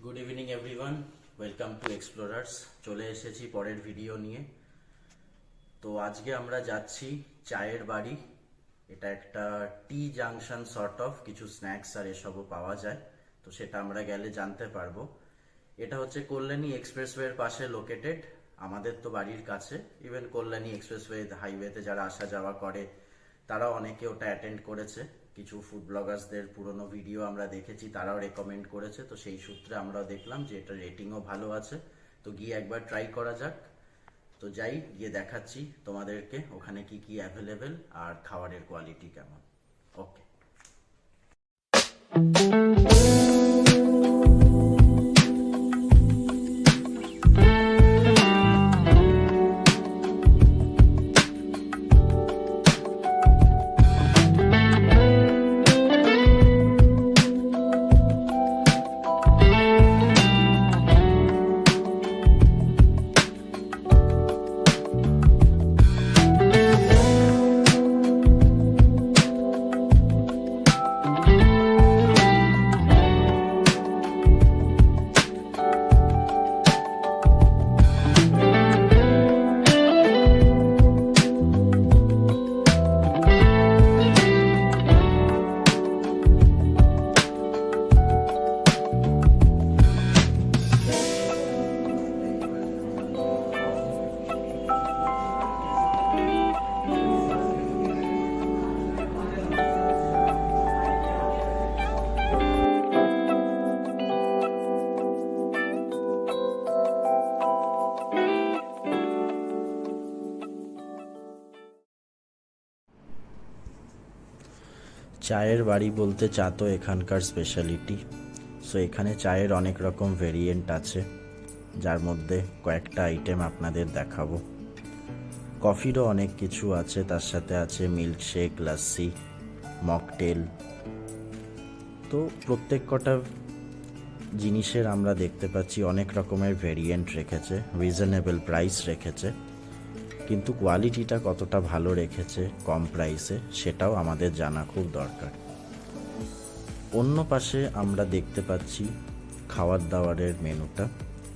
Good evening everyone, welcome to explorers. চলে এসেছি পরের ভিডিও নিয়ে। তো আজকে আমরা যাচ্ছি চায়ের বাড়ি। এটা একটা টি জাংশন সর্ট অফ, কিছু স্ন্যাক্স আর এসবও পাওয়া যায়, তো সেটা আমরা গেলে জানতে পারবো। এটা হচ্ছে কল্যাণী এক্সপ্রেসওয়ের পাশে লোকেটেড, আমাদের তো বাড়ির কাছে। ইভেন কল্যাণী এক্সপ্রেসওয়ে হাইওয়েতে যারা আসা যাওয়া করে তারাও অনেকে ওটা অ্যাটেন্ড করেছে। কিছু ফুড ব্লগার্সদের পুরনো ভিডিও আমরা দেখেছি, তারাও রেকমেন্ড করেছে, তো সেই সূত্রে আমরাও দেখলাম যে এটা রেটিংও ভালো আছে, তো গিয়ে একবার ট্রাই করা যাক। তো যাই, গিয়ে দেখাচ্ছি তোমাদেরকে ওখানে কি কি অ্যাভেলেবেল আর খাবারের কোয়ালিটি কেমন। ওকে। চায়ের বাড়ি বলতে চা তো এখানকার স্পেশালিটি। সো এখানে চায়ের অনেক রকম ভেরিয়েন্ট আছে, যার মধ্যে কয়েকটা আইটেম আপনাদের দেখাবো। কফিরও অনেক কিছু আছে, তার সাথে আছে মিল্কশেক, লাস্সি, মকটেল। তো প্রত্যেক কটা জিনিসের আমরা দেখতে পাচ্ছি অনেক রকমের ভেরিয়েন্ট রেখেছে, রিজনেবল প্রাইস রেখেছে, কিন্তু কোয়ালিটিটা কতটা ভালো রেখেছে কম প্রাইসে সেটাও আমাদের জানা খুব দরকার। অন্য পাশে আমরা দেখতে পাচ্ছি খাবার দাবারের মেনুটা,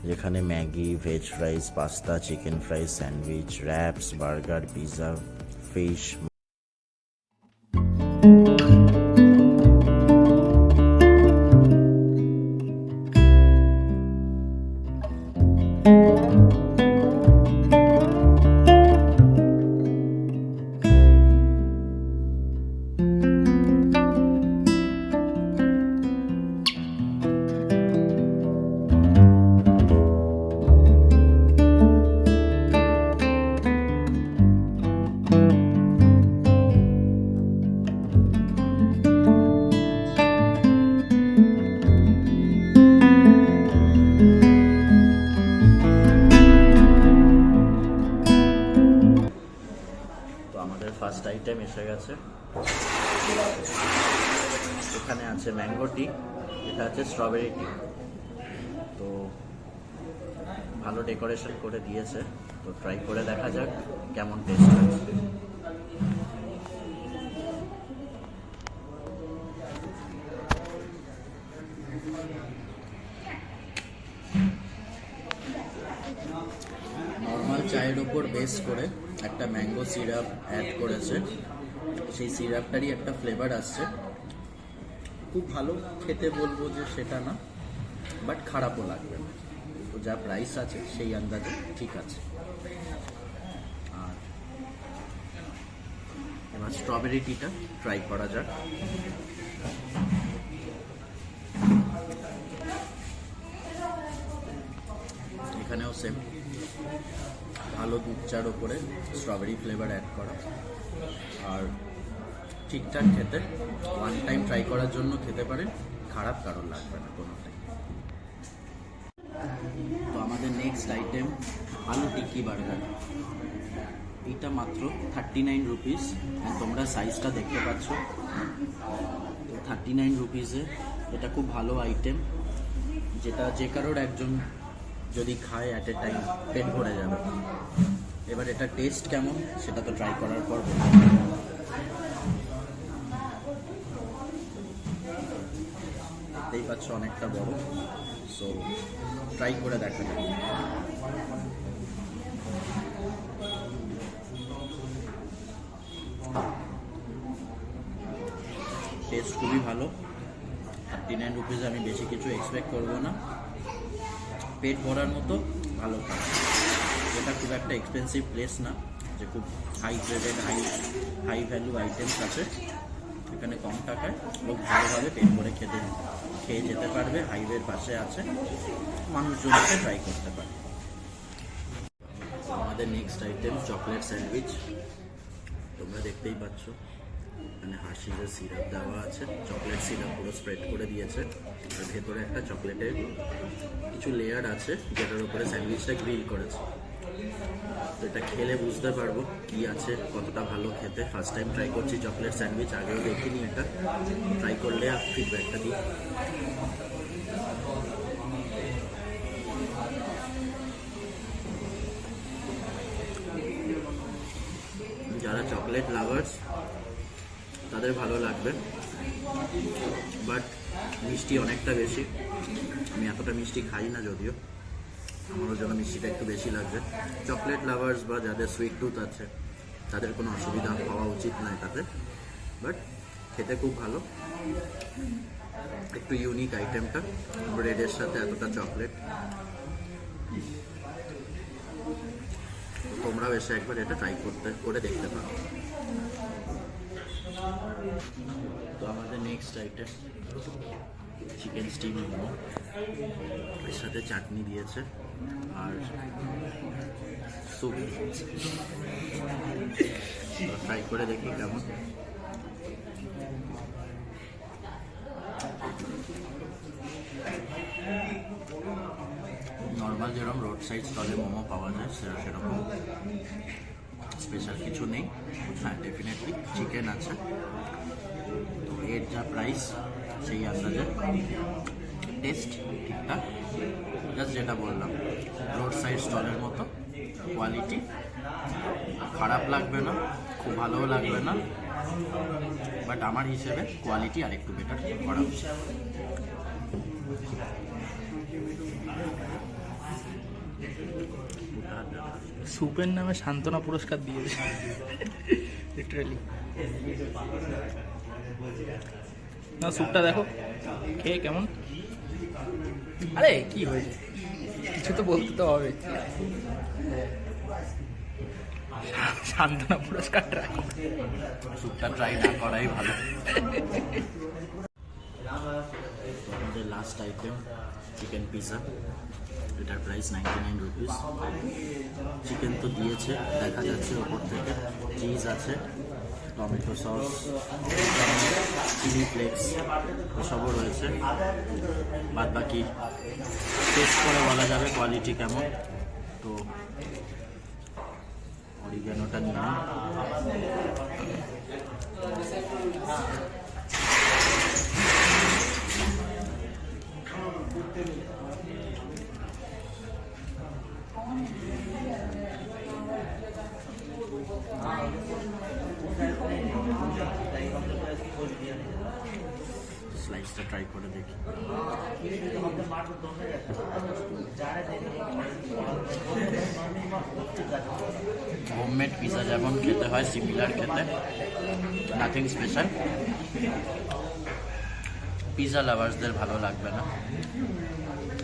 যেখানে Maggi, veg fries, pasta, chicken fry, sandwich, reps, burger, pizza, fish. First item এসে গেছে, এখানে আছে ম্যাঙ্গো টি, এটা আছে স্ট্রবেরি টি। তো ভালো ডেকোরেশন করে দিয়েছে, তো ট্রাই করে দেখা যাক কেমন টেস্ট আছে। নর্মাল চায়ের ওপর বেস করে একটা ম্যাঙ্গো সিরাপ অ্যাড করেছে, সেই সিরাপটারই একটা ফ্লেভার আসছে। খুব ভালো খেতে বলবো যে সেটা না, বাট খারাপও লাগবে না। তো যা প্রাইস আছে সেই আন্দাজে ঠিক আছে। আর এবার স্ট্রবেরি টিটা ট্রাই করা যাক। এখানেও সেম, ভালো দুধ চার ওপরে স্ট্রবেরি ফ্লেভার অ্যাড করা, আর ঠিকঠাক খেতে। ওয়ান টাইম ট্রাই করার জন্য খেতে পারেন, খারাপ কারণ লাগবে না কোনোটাই। তো আমাদের নেক্সট আইটেম আলু টিক্কি বার্গার। এটা মাত্র 39 রুপিস, তোমরা সাইজটা দেখতে পাচ্ছ। তো 39 রুপিসে এটা খুব ভালো আইটেম, যেটা যে কারোর একজন যদি খায় অ্যাট এ টাইম পেট ভরে যাবে। এবার এটা টেস্ট কেমন সেটা তো ট্রাই করার পর দেখতেই পাচ্ছ অনেকটা বড়। সো ট্রাই করে দেখা যাক। টেস্ট খুবই ভালো। 39 রুপিস আমি বেশি কিছু এক্সপেক্ট করবো না, পেট ভরার মতো ভালো খাবার। এটা খুব একটা এক্সপেন্সিভ প্লেস না যে খুব high graded high value items আছে। এখানে কম টাকায় লোক ভালোভাবে পেট ভরে খেয়ে যেতে পারবে। হাইওয়ের পাশে আছে, মানুষজনকে ট্রাই করতে পারে। আমাদের নেক্সট আইটেম চকলেট স্যান্ডউইচ। তোমরা দেখতেই পাচ্ছ এখানে হার্শিজের সিরাপ দেওয়া আছে, চকলেট সিরাপ পুরো স্প্রেড করে দিয়েছে, আর ভেতরে একটা চকলেটের কিছু লেয়ার আছে যেটার উপরে স্যান্ডউইচটা গ্রিল করেছে। তো এটা খেলে বুঝতে পারবো কি আছে, কতটা ভালো খেতে। ফার্স্ট টাইম ট্রাই করছি চকলেট স্যান্ডউইচ, আগেও দেখিনি। এটা ট্রাই করলে ফিডব্যাকটা দিই। যারা চকলেট লাভার্স তাদের ভালো লাগবে, বাট মিষ্টি অনেকটা বেশি। আমি এতটা মিষ্টি খাই না, যদিও আমারও জন্য মিষ্টিটা একটু বেশি লাগবে। চকলেট লাভার্স বা যাদের সুইট টুথ আছে তাদের কোনো অসুবিধা হওয়া উচিত না এটাতে, বাট খেতে খুব ভালো। একটু ইউনিক আইটেমটা, ব্রেডের সাথে এতটা চকলেট। তোমরাও এসে একবার এটা ট্রাই করে দেখতে পারো। তো আমাদের next item chicken steam momo, এর সাথে চাটনি দিয়েছে আর স্যুপ। ট্রাই করে দেখি কেমন। নর্মাল যেরকম রোড সাইড স্টলে মোমো পাওয়া যায় সেরকম স্পেশাল কিছু নেই। হ্যাঁ, ডেফিনেটলি চিকেন আছে। তো এর যা প্রাইস সেই আন্দাজে টেস্ট ঠিকঠাক, জাস্ট যেটা বললাম রোড সাইড স্টলের মতো কোয়ালিটি। খারাপ লাগবে না, খুব ভালোও লাগবে না, বাট আমার হিসেবে কোয়ালিটি আর একটু বেটার করা উচিত। সুপের নামে সান্ত্বনা পুরস্কার দিয়েছে লিটারালি। না, স্যুপটা দেখো খেয়ে কেমন। আরে কি হয়েছে, কিছু তো বলতে তো হবে। সান্ত্বনা পুরস্কার ট্রাই, স্যুপটা ট্রাই না করাই ভালো। আমাদের লাস্ট আইটেম চিকেন পিৎজা, এটার প্রাইস 99 রুপিস। চিকেন তো দিয়েছে, দেখা যাচ্ছে ওপর থেকে চিজ আছে, টমেটো সস, চিলি ফ্লেক্স এসবও রয়েছে। বাদ বাকি টেস্ট করে বলা যাবে কোয়ালিটি কেমন। তো অরিগ্যানোটা নিয়ে স্লাইসটা ট্রাই করে দেখি। হোমমেড পিৎজা যেমন খেতে হয় সিমিলার খেতে, নাথিং স্পেশাল। পিৎজা লাভার্সদের ভালো লাগবে না,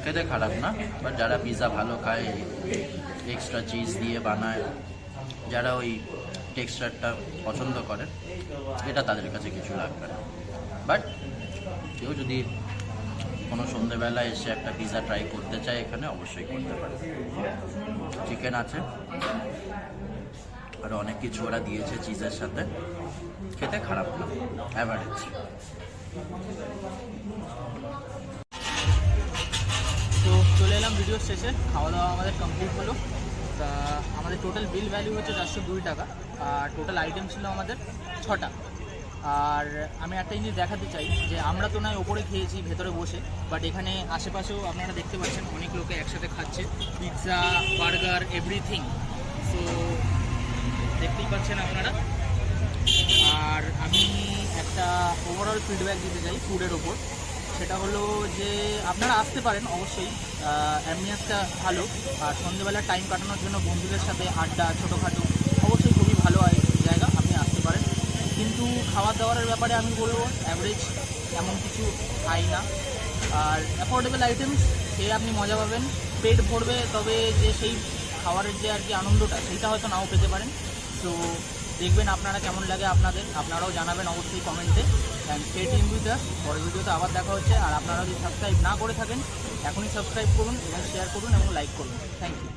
খেতে খারাপ না, বাট যারা পিৎজা ভালো খায়, এক্সট্রা চিজ দিয়ে বানায়, যারা ওই টেক্সচারটা পছন্দ করে, এটা তাদের কাছে কিছু লাগবে না। বাট কেউ যদি কোনো সন্ধ্যেবেলায় এসে একটা পিৎজা ট্রাই করতে চায় এখানে অবশ্যই করতে পারে। চিকেন আছে, আর অনেক কিছু ওরা দিয়েছে চিজের সাথে, খেতে খারাপ না, অ্যাভারেজ। তো চলে এলাম ভিডিও শেষে। খাওয়া দাওয়া আমাদের কমপ্লিট হলো। তা আমাদের টোটাল বিল ভ্যালু হচ্ছে 402 টাকা, আর টোটাল আইটেম ছিল আমাদের 6টা। আর আমি একটা জিনিস দেখাতে চাই যে আমরা তো নয় ওপরে খেয়েছি ভেতরে বসে, বাট এখানে আশেপাশেও আপনারা দেখতে পাচ্ছেন অনেক লোকে একসাথে খাচ্ছে পিৎজা, বার্গার, এভরিথিং। সো দেখতেই পাচ্ছেন আপনারা। আর আমি একটা ওভারঅল ফিডব্যাক দিতে চাই ফুডের ওপর। সেটা হলো যে আপনারা আসতে পারেন অবশ্যই, অ্যাম্বিয়েন্সটা ভালো, আর সন্ধ্যেবেলার টাইম কাটানোর জন্য বন্ধুদের সাথে আড্ডা ছোটোখাটো অবশ্যই খুবই ভালো জায়গা, আপনি আসতে পারেন। কিন্তু খাওয়া দাওয়ার ব্যাপারে আমি বলবো অ্যাভারেজ, এমন কিছু হাই না, আর অ্যাফোর্ডেবল আইটেমস খেয়ে আপনি মজা পাবেন, পেট ভরবে, তবে যে সেই খাবারের যে আর কি আনন্দটা সেইটা হয়তো নাও পেতে পারেন। তো দেখবেন আপনারা কেমন লাগে আপনারাও জানাবেন অবশ্যই কমেন্টে। And stay tuned with us, পরের ভিডিওতে আবার দেখা হচ্ছে। আর আপনারা যদি সাবস্ক্রাইব না করে থাকেন এখনই সাবস্ক্রাইব করুন এবং শেয়ার করুন এবং লাইক করুন। Thank you.